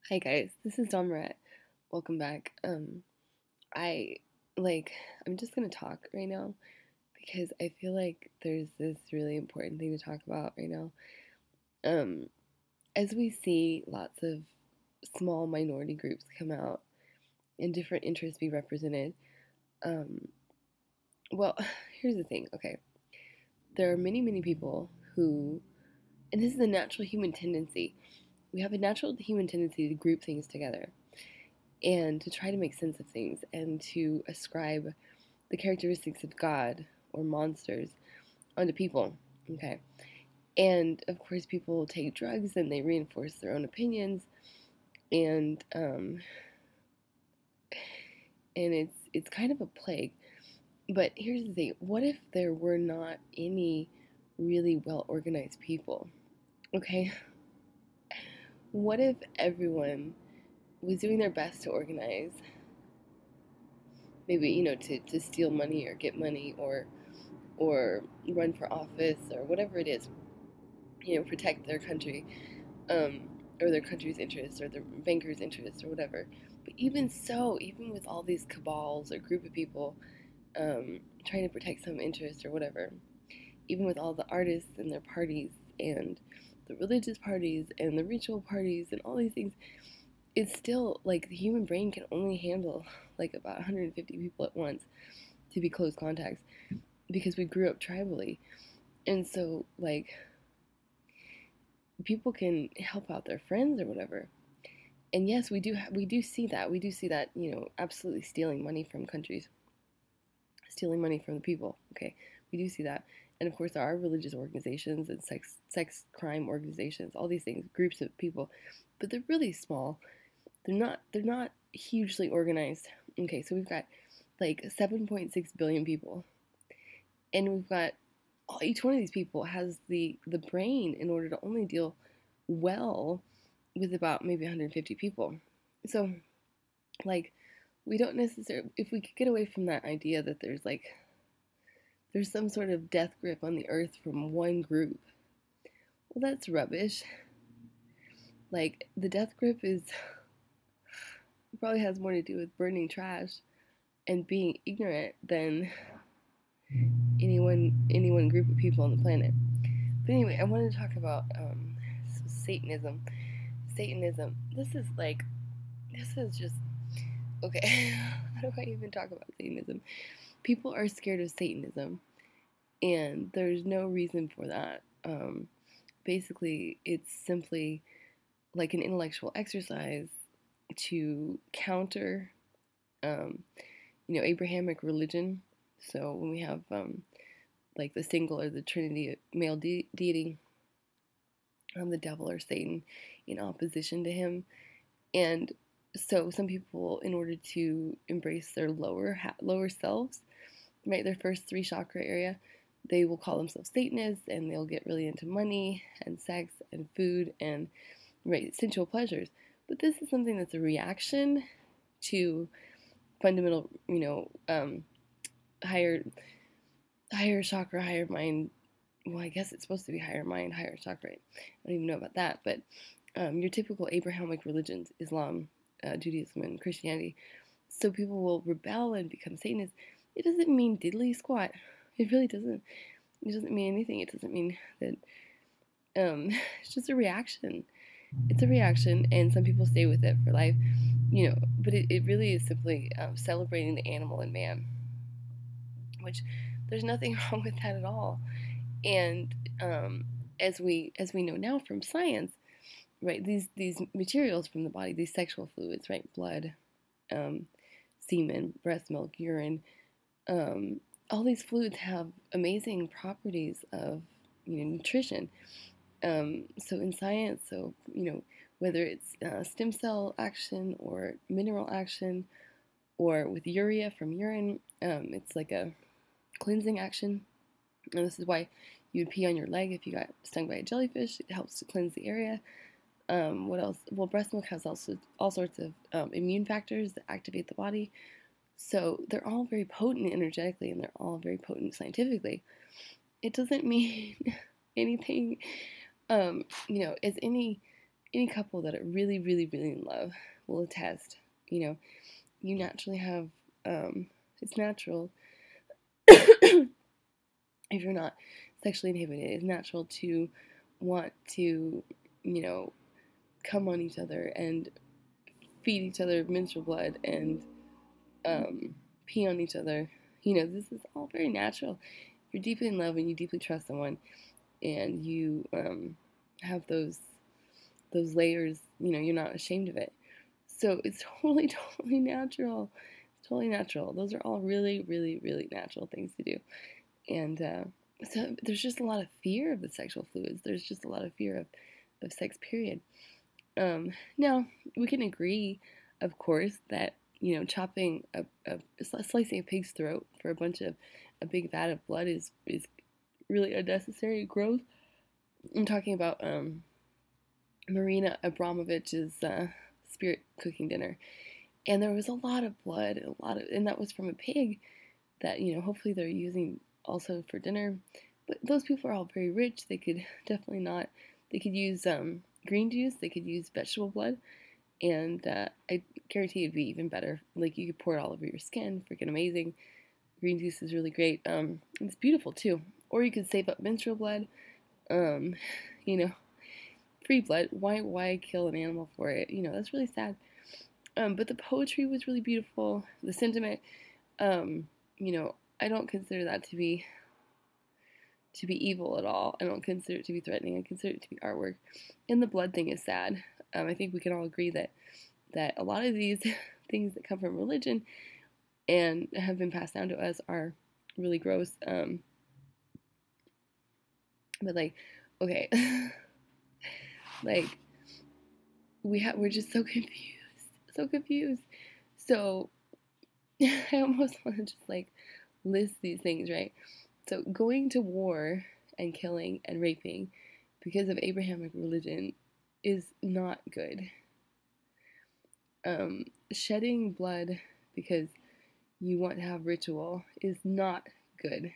Hi guys, this is Domrat. Welcome back. I I'm just gonna talk right now because I feel like there's this really important thing to talk about right now. Um, as we see lots of small minority groups come out and different interests be represented, um, well, here's the thing, okay. There are many people who, and this is a natural human tendency. We have a natural human tendency to group things together and to try to make sense of things and to ascribe the characteristics of God or monsters onto people. Okay. And of course, people take drugs and they reinforce their own opinions, and it's kind of a plague. But here's the thing: what if there were not any really well organized people? Okay. What if everyone was doing their best to organize? Maybe to steal money or get money or run for office or whatever it is, protect their country, um, or their country's interests or their bankers' interests or whatever. But even so, even with all these cabals or group of people trying to protect some interest or whatever, even with all the artists and their parties and the religious parties and the ritual parties and all these things, it's still like the human brain can only handle like about 150 people at once to be close contacts because we grew up tribally. And so, like, people can help out their friends or whatever. And yes, we do see that. We do see that, absolutely stealing money from countries, stealing money from the people. Okay, we do see that. And of course, there are religious organizations and sex crime organizations, all these things, groups of people, but they're really small. They're not hugely organized. Okay, so we've got like 7.6 billion people, and we've got each one of these people has the brain in order to only deal well with about maybe 150 people. So, like, we don't necessarily, if we could get away from that idea that there's some sort of death grip on the earth from one group, well, that's rubbish. Like, the death grip is probably has more to do with burning trash and being ignorant than any one group of people on the planet. But anyway, I wanted to talk about Satanism. Satanism. This is just okay. How do I even talk about Satanism? People are scared of Satanism, and there's no reason for that. Basically, it's simply like an intellectual exercise to counter, Abrahamic religion. So when we have like the single or the Trinity male deity, the devil or Satan in opposition to him, and so some people, in order to embrace their lower selves, right, their first three chakra area, they will call themselves Satanists, and they'll get really into money and sex and food and right sensual pleasures. But this is something that's a reaction to fundamental, higher chakra, higher mind. Well, I guess it's supposed to be higher mind, higher chakra. I don't even know about that, but your typical Abrahamic religions, Islam, Judaism, and Christianity. So people will rebel and become Satanists. It doesn't mean diddly squat. It really doesn't. It doesn't mean anything. It doesn't mean that. It's just a reaction. It's a reaction, and some people stay with it for life, But it really is simply celebrating the animal in man, which there's nothing wrong with that at all. And as we know now from science, right, these materials from the body, these sexual fluids, right, blood, semen, breast milk, urine, all these fluids have amazing properties of nutrition. So in science, whether it's stem cell action or mineral action, or with urea from urine, it's like a cleansing action. And this is why you would pee on your leg if you got stung by a jellyfish. It helps to cleanse the area. What else? Well, breast milk has also all sorts of immune factors that activate the body. So they're all very potent energetically, and they're all very potent scientifically. It doesn't mean anything, as any any couple that are really, really, really in love will attest. You naturally have, it's natural if you're not sexually inhibited, it's natural to want to, come on each other and feed each other menstrual blood and pee on each other. This is all very natural. If you're deeply in love and you deeply trust someone, and you have those layers, you're not ashamed of it. So it's totally, totally natural. It's totally natural. Those are all really, really, really natural things to do. And so there's just a lot of fear of the sexual fluids. There's just a lot of fear of sex, period. Now, we can agree, of course, that, chopping slicing a pig's throat for a big vat of blood is really unnecessary growth. I'm talking about Marina Abramovich's spirit cooking dinner, and there was a lot of blood, and that was from a pig that hopefully they're using also for dinner. But those people are all very rich. They could definitely not. They could use green juice. They could use vegetable blood, and I guarantee it'd be even better. Like, you could pour it all over your skin. Freaking amazing. Green juice is really great. It's beautiful too. Or you could save up menstrual blood. Free blood. Why kill an animal for it? That's really sad. But the poetry was really beautiful. The sentiment, I don't consider that to be evil at all. I don't consider it to be threatening. I consider it to be artwork. And the blood thing is sad. I think we can all agree that a lot of these things that come from religion and have been passed down to us are really gross. But okay, we're just so confused. So I almost want to just list these things, right? So going to war and killing and raping because of Abrahamic religion is not good. Shedding blood because you want to have ritual is not good.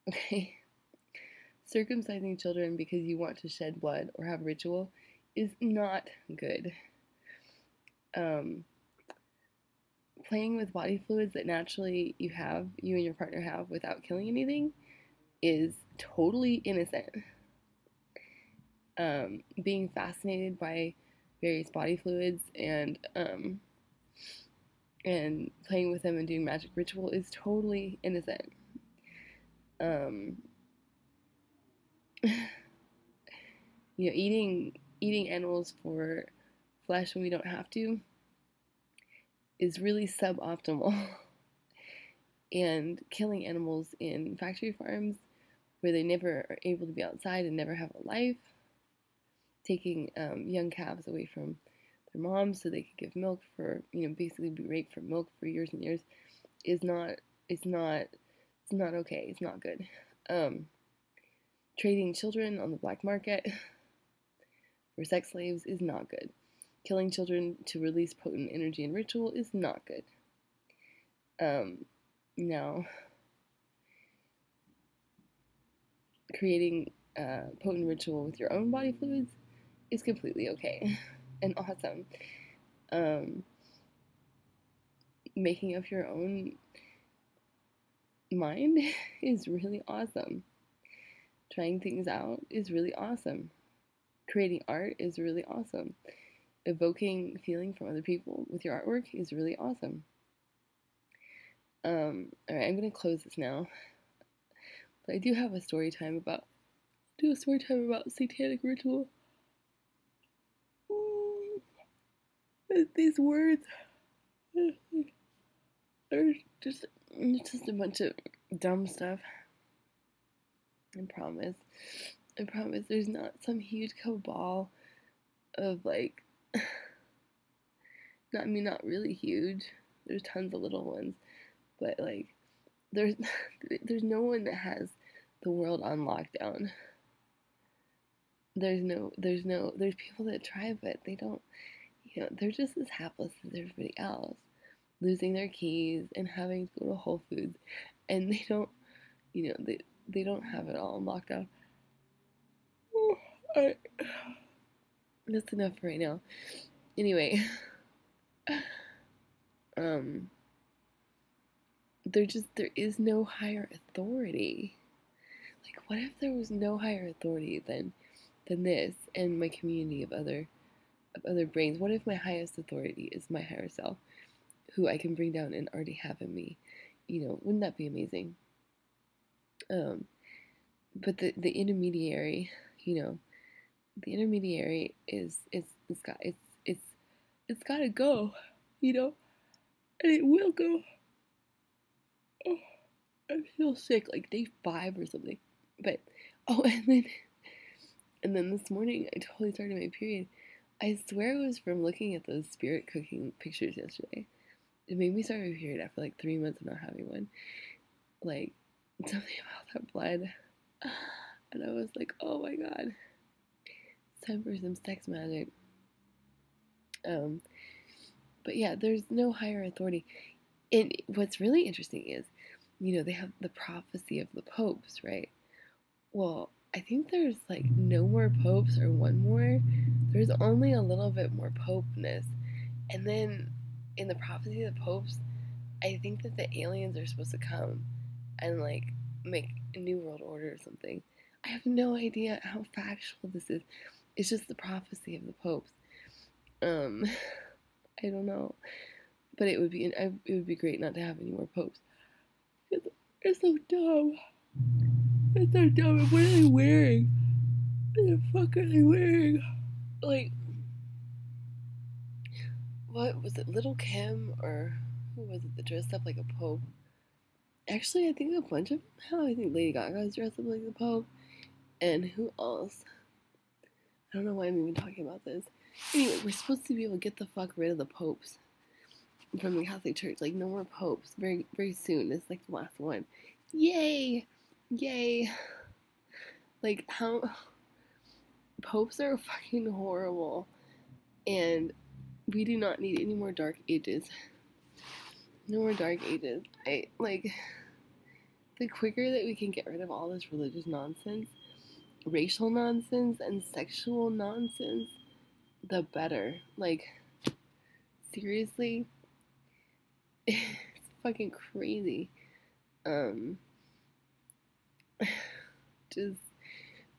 Okay? Circumcising children because you want to shed blood or have ritual is not good. Playing with body fluids that naturally you and your partner have without killing anything is totally innocent. Being fascinated by various body fluids and playing with them and doing magic ritual is totally innocent. Eating animals for flesh when we don't have to is really suboptimal. And killing animals in factory farms where they never are able to be outside and never have a life, taking young calves away from their moms so they could give milk for, basically be raped for milk for years and years, it's not okay. It's not good. Trading children on the black market for sex slaves is not good. Killing children to release potent energy and ritual is not good. Now, creating potent ritual with your own body fluids is completely okay and awesome. Making up your own mind is really awesome. Trying things out is really awesome. Creating art is really awesome. Evoking feeling from other people with your artwork is really awesome. Alright, I'm going to close this now. But I do have a story time about satanic ritual. These words are just a bunch of dumb stuff. I promise there's not some huge cabal of not really huge. There's tons of little ones, but there's no one that has the world on lockdown. There's people that try, but they don't, they're just as hapless as everybody else, losing their keys and having to go to Whole Foods, and they don't, they don't have it all on lockdown. That's enough for right now. Anyway, um, there is no higher authority. Like, what if there was no higher authority than this and my community of other brains? What if my highest authority is my higher self, who I can bring down and already have in me? You know, wouldn't that be amazing? Um, but the intermediary, you know, the intermediary is it's it's gotta go, you know, and it will go. Oh, I feel sick, like day 5 or something. But oh, and then this morning I totally started my period. I swear it was from looking at those spirit cooking pictures yesterday. It made me start my period after like 3 months of not having one. Like something about that blood, and I was like, oh my god, it's time for some sex magic. Um, but yeah, there's no higher authority. And what's really interesting is, you know, they have the prophecy of the popes, right? Well, I think there's like no more popes or one more. There's only a little bit more popeness. And then in the prophecy of the popes, I think that the aliens are supposed to come and like make a new world order or something. I have no idea how factual this is. It's just the prophecy of the popes. Um, I don't know, but it would be great not to have any more popes. It's so dumb. It's so dumb. And what are they wearing? What the fuck are they wearing? Like, what was it? Little Kim or who was it that dressed up like a pope? Actually, I think a bunch of them. How I think Lady Gaga's dressed up like the pope, and who else? I don't know why I'm even talking about this. Anyway, we're supposed to be able to get the fuck rid of the popes from the Catholic Church. Like, no more popes. Very, very soon. It's like the last one. Yay! Yay! Like, how. Popes are fucking horrible. And we do not need any more dark ages. No more dark ages. The quicker that we can get rid of all this religious nonsense, racial nonsense, and sexual nonsense, the better. Like, seriously, it's fucking crazy. Um, just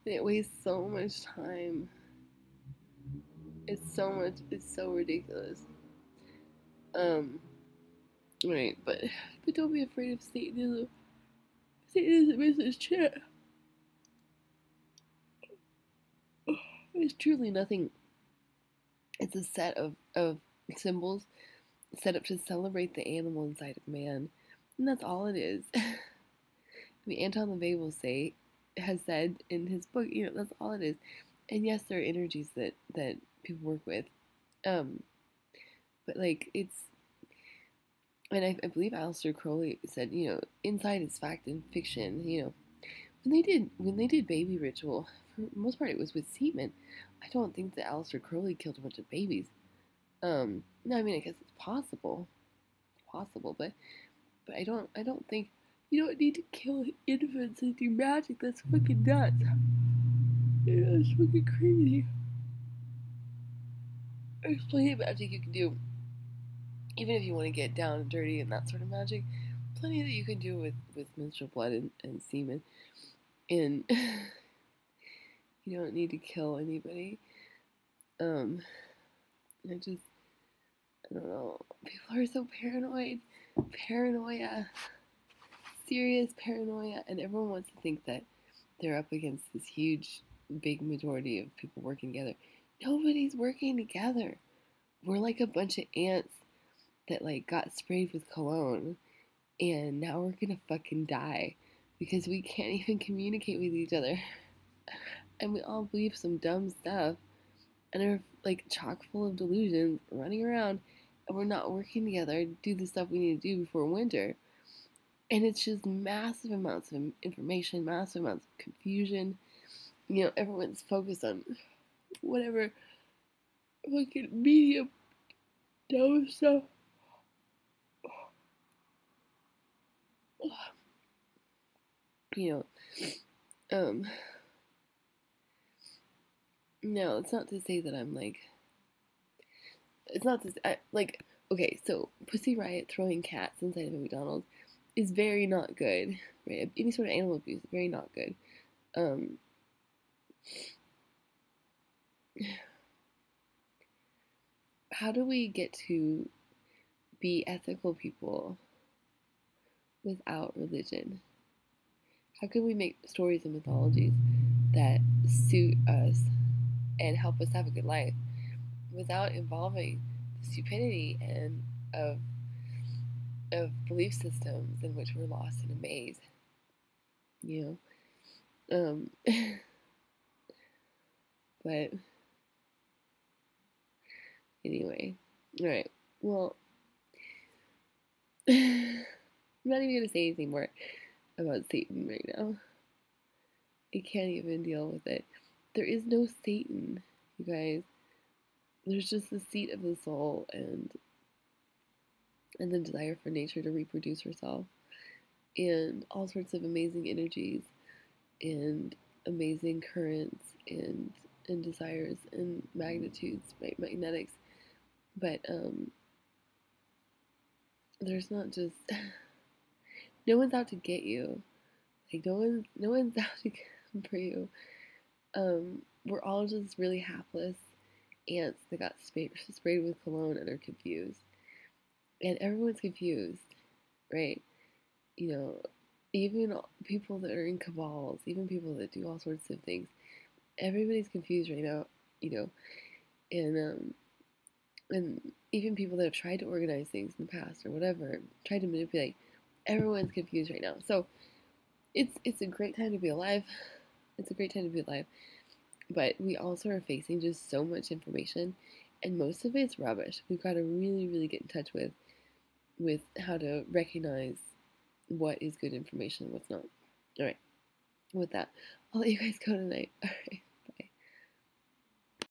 it wastes so much time. It's so ridiculous. Um, right, but don't be afraid of Satanism. Satanism is this shit. It's truly nothing. It's a set of symbols set up to celebrate the animal inside of man. And that's all it is. I mean, Anton LaVey has said in his book, you know, that's all it is. And yes, there are energies that people work with. Um, but like it's, and I believe Aleister Crowley said, you know, inside is fact and fiction. You know, when they did baby ritual, for the most part it was with semen. I don't think that Aleister Crowley killed a bunch of babies. No, I mean I guess it's possible, but I don't think you don't need to kill infants and do magic. That's fucking nuts. Yeah, that's fucking crazy. There's plenty of magic you can do, even if you want to get down and dirty and that sort of magic. Plenty that you can do with menstrual blood and semen, and you don't need to kill anybody. Um, I don't know. People are so paranoid. Paranoia. Serious paranoia. And everyone wants to think that they're up against this huge, big majority of people working together. Nobody's working together. We're like a bunch of ants that like got sprayed with cologne. And now we're gonna fucking die. Because we can't even communicate with each other. And we all believe some dumb stuff. And are like chock full of delusions running around, and we're not working together to do the stuff we need to do before winter. And it's just massive amounts of information, massive amounts of confusion. You know, everyone's focused on whatever fucking media dumb stuff. You know, No, it's not to say that I'm like. It's not to like. Okay, so Pussy Riot throwing cats inside of a McDonald's is very not good. Right? Any sort of animal abuse is very not good. Um, how do we get to be ethical people without religion? How can we make stories and mythologies that suit us and help us have a good life without involving the stupidity and of belief systems in which we're lost in a maze? You know, but anyway, all right. Well, I'm not even gonna say anything more about Satan right now. I can't even deal with it. There is no Satan, you guys. There's just the seat of the soul and the desire for nature to reproduce herself, and all sorts of amazing energies and amazing currents and desires and magnitudes, right? Magnetics. But there's not just no one's out to get you. Like no one's out to come for you. We're all just really hapless ants that got sprayed with cologne and are confused. And everyone's confused, right? You know, even people that are in cabals, even people that do all sorts of things, everybody's confused right now, you know, and even people that have tried to organize things in the past or whatever, tried to manipulate, everyone's confused right now. So it's a great time to be alive. It's a great time to be alive. But we also are facing just so much information, and most of it's rubbish. We've got to really, really get in touch with how to recognize what is good information and what's not. All right. With that, I'll let you guys go tonight. All right.